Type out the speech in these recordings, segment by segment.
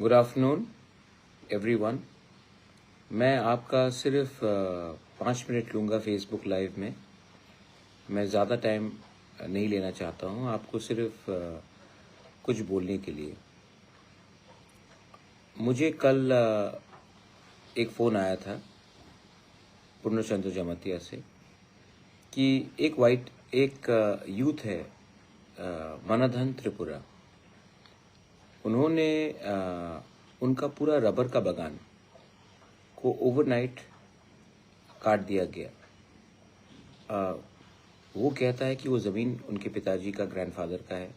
Good afternoon everyone. मैं आपका सिर्फ 5 मिनट लूँगा फेसबुक लाइव में। मैं ज़्यादा टाइम नहीं लेना चाहता हूँ, आपको सिर्फ कुछ बोलने के लिए। मुझे कल एक फ़ोन आया था पूर्णचंद्र जमातिया से कि एक यूथ है मनधन त्रिपुरा, उन्होंने उनका पूरा रबर का बागान को ओवरनाइट काट दिया गया। वो कहता है कि वो ज़मीन उनके पिताजी का, ग्रैंडफादर का है,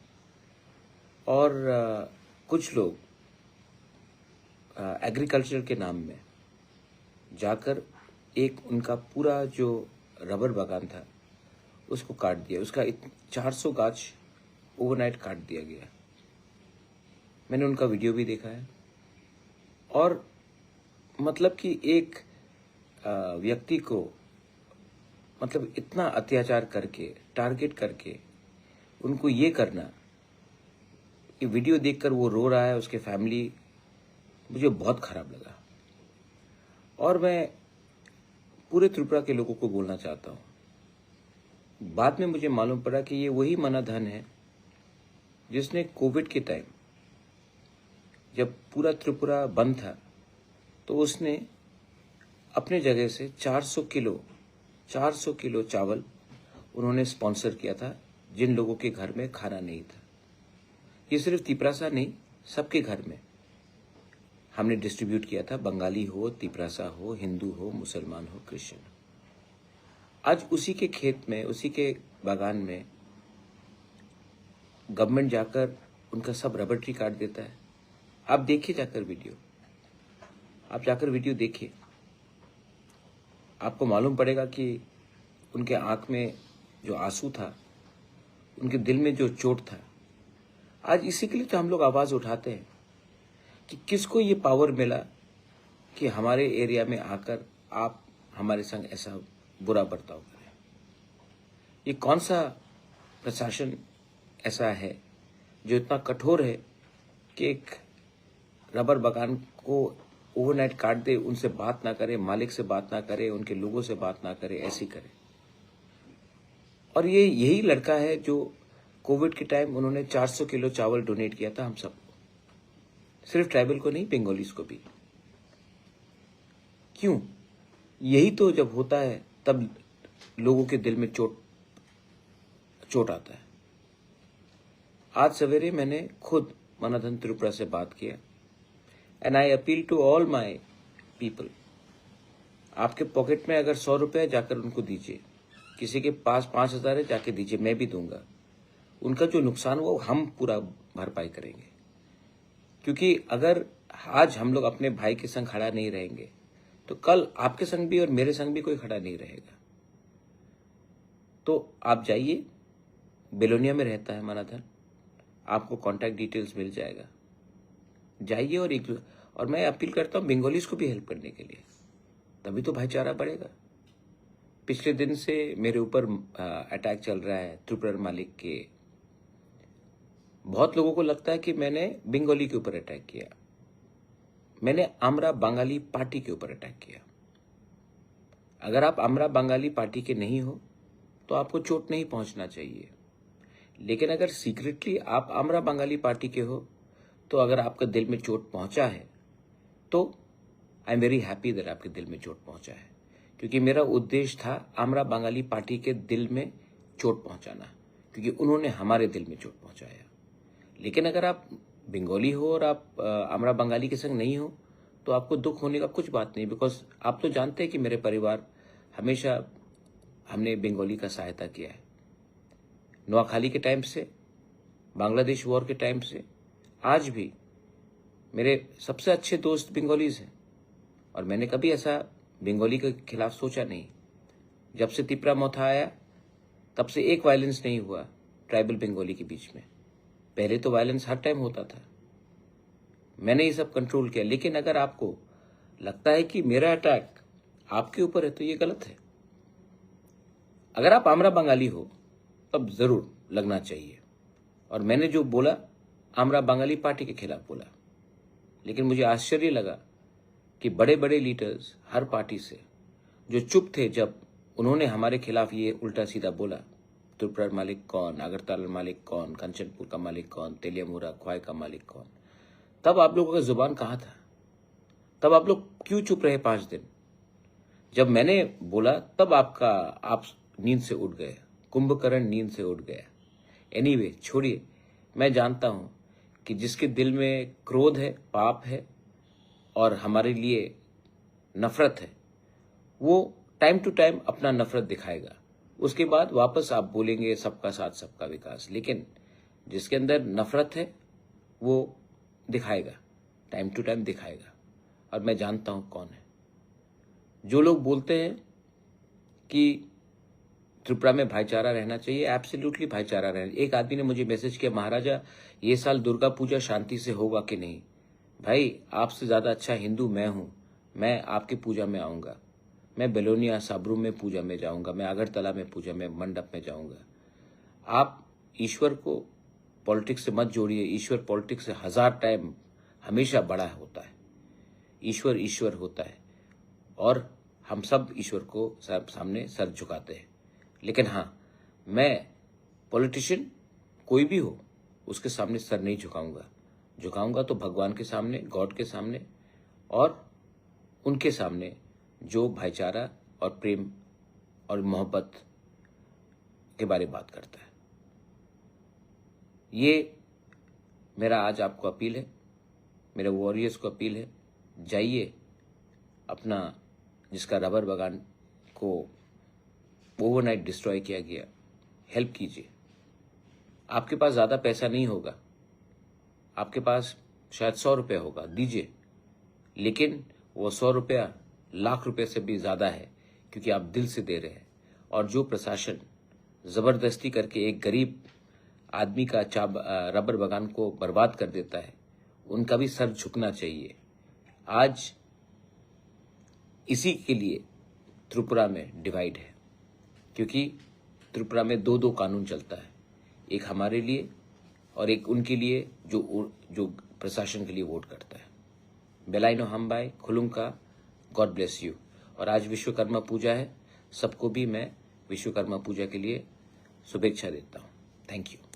और कुछ लोग एग्रीकल्चर के नाम में जाकर एक उनका पूरा जो रबर बागान था उसको काट दिया। उसका 400 गाछ ओवरनाइट काट दिया गया। मैंने उनका वीडियो भी देखा है। और मतलब कि एक व्यक्ति को मतलब इतना अत्याचार करके, टारगेट करके उनको ये करना, ये वीडियो देखकर वो रो रहा है, उसके फैमिली, मुझे बहुत खराब लगा। और मैं पूरे त्रिपुरा के लोगों को बोलना चाहता हूँ। बाद में मुझे मालूम पड़ा कि ये वही मनधन है जिसने कोविड के टाइम जब पूरा त्रिपुरा बंद था तो उसने अपने जगह से 400 किलो चावल उन्होंने स्पॉन्सर किया था जिन लोगों के घर में खाना नहीं था। ये सिर्फ तिपरासा नहीं, सबके घर में हमने डिस्ट्रीब्यूट किया था, बंगाली हो, तिपरासा हो, हिंदू हो, मुसलमान हो, क्रिश्चियन हो। आज उसी के खेत में, उसी के बागान में गवर्नमेंट जाकर उनका सब रबर ट्री काट देता है। आप देखिए जाकर वीडियो, आप जाकर वीडियो देखिए, आपको मालूम पड़ेगा कि उनके आंख में जो आंसू था, उनके दिल में जो चोट था। आज इसी के लिए तो हम लोग आवाज उठाते हैं कि किसको ये पावर मिला कि हमारे एरिया में आकर आप हमारे संग ऐसा बुरा बर्ताव करें। ये कौन सा प्रशासन ऐसा है जो इतना कठोर है कि एक रबर बागान को ओवरनाइट काट दे, उनसे बात ना करे, मालिक से बात ना करे, उनके लोगों से बात ना करे, ऐसी करे। और ये यही लड़का है जो कोविड के टाइम उन्होंने 400 किलो चावल डोनेट किया था हम सबको, सिर्फ ट्राइबल को नहीं, बंगालीज को भी। क्यों? यही तो जब होता है तब लोगों के दिल में चोट आता है। आज सवेरे मैंने खुद मनधन त्रिपुरा से बात किया, and I appeal to all my people, आपके पॉकेट में अगर 100 रुपये जाकर उनको दीजिए, किसी के पास 5,000 है जाके दीजिए, मैं भी दूंगा। उनका जो नुकसान हुआ हम पूरा भरपाई करेंगे। क्योंकि अगर आज हम लोग अपने भाई के संग खड़ा नहीं रहेंगे तो कल आपके संग भी और मेरे संग भी कोई खड़ा नहीं रहेगा। तो आप जाइए, बेलोनिया में रहता है मनधन, आपको कॉन्टैक्ट डिटेल्स मिल जाएगा, जाइए। और मैं अपील करता हूँ बंगालीज को भी हेल्प करने के लिए, तभी तो भाईचारा बढ़ेगा। पिछले दिन से मेरे ऊपर अटैक चल रहा है त्रिपुरा मालिक के। बहुत लोगों को लगता है कि मैंने बंगाली के ऊपर अटैक किया। मैंने आमरा बंगाली पार्टी के ऊपर अटैक किया। अगर आप आमरा बंगाली पार्टी के नहीं हो तो आपको चोट नहीं पहुंचना चाहिए। लेकिन अगर सीक्रेटली आप आमरा बंगाली पार्टी के हो तो अगर आपका दिल में चोट पहुंचा है तो I am very happy that आपके दिल में चोट पहुंचा है, क्योंकि मेरा उद्देश्य था आमरा बंगाली पार्टी के दिल में चोट पहुंचाना, क्योंकि उन्होंने हमारे दिल में चोट पहुंचाया। लेकिन अगर आप बंगाली हो और आप आमरा बंगाली के संग नहीं हो तो आपको दुख होने का कुछ बात नहीं, बिकॉज आप तो जानते हैं कि मेरे परिवार हमेशा हमने बंगाली का सहायता किया है। नोआखाली के टाइम से, बांग्लादेश वॉर के टाइम से, आज भी मेरे सबसे अच्छे दोस्त बंगालीज हैं और मैंने कभी ऐसा बंगाली के खिलाफ सोचा नहीं। जब से तिपरा मोथा आया तब से एक वायलेंस नहीं हुआ ट्राइबल बंगाली के बीच में। पहले तो वायलेंस हर टाइम होता था, मैंने ये सब कंट्रोल किया। लेकिन अगर आपको लगता है कि मेरा अटैक आपके ऊपर है तो ये गलत है। अगर आप आमरा बंगाली हो तब जरूर लगना चाहिए। और मैंने जो बोला आमरा बंगाली पार्टी के खिलाफ बोला। लेकिन मुझे आश्चर्य लगा कि बड़े बड़े लीडर्स हर पार्टी से जो चुप थे जब उन्होंने हमारे खिलाफ ये उल्टा सीधा बोला, त्रिपुरा मालिक कौन, अगरतला मालिक कौन, कंचनपुर का मालिक कौन, तेलियामुरा ख्वाई का मालिक कौन, तब आप लोगों का जुबान कहाँ था? तब आप लोग क्यों चुप रहे 5 दिन? जब मैंने बोला तब आप नींद से उठ गए, कुंभकर्ण नींद से उठ गया। एनीवे, छोड़िए। मैं जानता हूं कि जिसके दिल में क्रोध है, पाप है और हमारे लिए नफरत है, वो टाइम टू टाइम अपना नफरत दिखाएगा। उसके बाद वापस आप बोलेंगे सबका साथ सबका विकास, लेकिन जिसके अंदर नफरत है वो दिखाएगा, टाइम टू टाइम दिखाएगा। और मैं जानता हूं कौन है। जो लोग बोलते हैं कि त्रिपुरा में भाईचारा रहना चाहिए, एब्सोल्युटली भाईचारा रहना। एक आदमी ने मुझे मैसेज किया, महाराजा ये साल दुर्गा पूजा शांति से होगा कि नहीं? भाई, आपसे ज्यादा अच्छा हिंदू मैं हूं। मैं आपकी पूजा में आऊंगा, मैं बेलोनिया साबरू में पूजा में जाऊंगा, मैं अगरतला में पूजा में मंडप में जाऊंगा। आप ईश्वर को पॉलिटिक्स से मत जोड़िए। ईश्वर पॉलिटिक्स से 1000 टाइम हमेशा बड़ा होता है। ईश्वर ईश्वर होता है और हम सब ईश्वर को सामने सर झुकाते हैं। लेकिन हाँ, मैं पॉलिटिशियन कोई भी हो उसके सामने सर नहीं झुकाऊंगा तो भगवान के सामने, गॉड के सामने और उनके सामने जो भाईचारा और प्रेम और मोहब्बत के बारे में बात करता है। ये मेरा आज आपको अपील है, मेरे वॉरियर्स को अपील है, जाइए अपना जिसका रबर बागान को ओवरनाइट डिस्ट्रॉय किया गया, हेल्प कीजिए। आपके पास ज्यादा पैसा नहीं होगा, आपके पास शायद 100 रुपये होगा, दीजिए। लेकिन वो 100 रुपया लाख रुपए से भी ज्यादा है, क्योंकि आप दिल से दे रहे हैं। और जो प्रशासन जबरदस्ती करके एक गरीब आदमी का रबर बागान को बर्बाद कर देता है, उनका भी सर झुकना चाहिए। आज इसी के लिए त्रिपुरा में डिवाइड है, क्योंकि त्रिपुरा में 2-2 कानून चलता है, एक हमारे लिए और एक उनके लिए जो प्रशासन के लिए वोट करता है। बेलाइनो हमबाई खुलुंका, गॉड ब्लेस यू। और आज विश्वकर्मा पूजा है, सबको भी मैं विश्वकर्मा पूजा के लिए शुभेच्छा देता हूँ। Thank you.